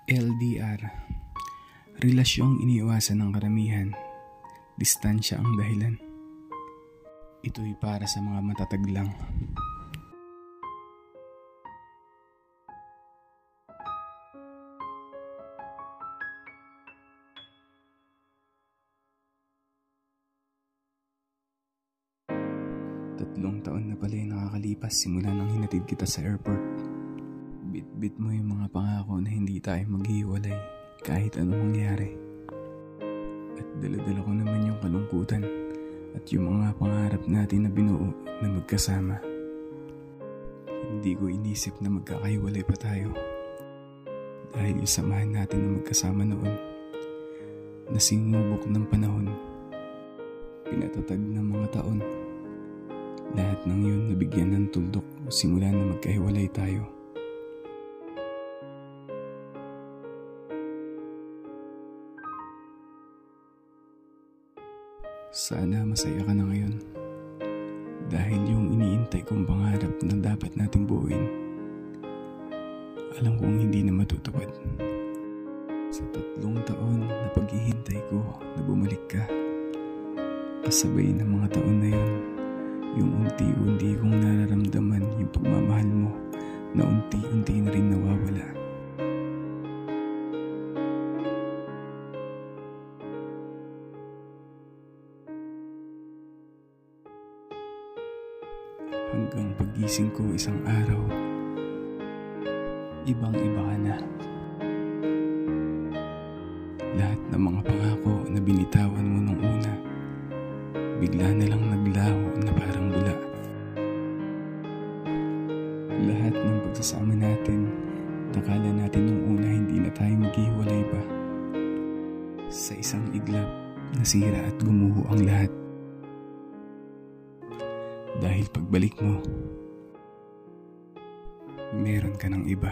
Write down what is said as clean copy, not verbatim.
LDR, relasyong iniiwasan ng karamihan, distansya ang dahilan. Ito'y para sa mga matatag lang. Tatlong taon na pala yung nakakalipas simula nang hinatid kita sa airport. Bit-bit mo yung mga pangako na hindi tayo maghiwalay kahit anong mangyari. At dala-dala ko naman yung kalungkutan at yung mga pangarap natin na binuo na magkasama. Hindi ko inisip na magkakahiwalay pa tayo dahil yung samahan natin na magkasama noon na sinubok ng panahon, pinatatag ng mga taon. Lahat ng yun nabigyan ng tuldok simula na magkahiwalay tayo. Sana masaya ka na ngayon dahil yung iniintay kong pangarap na dapat nating buuin, alam kong hindi na matutupad. Sa 3 taon na paghihintay ko na bumalik ka, kasabay ng mga taon na yun, yung unti-unti kong nararamdaman yung pagmamahal mo na unti-unti na rin nawawala. Hanggang pagising ko isang araw, ibang-iba ka na. Lahat ng mga pangako na binitawan mo nung una, bigla na lang naglaho na parang bula. Lahat ng pagsasama natin, nakala natin nung una hindi na tayo maghiwalay pa. Sa isang iglap, nasira at gumuho ang lahat. Dahil pagbalik mo, meron ka ng iba.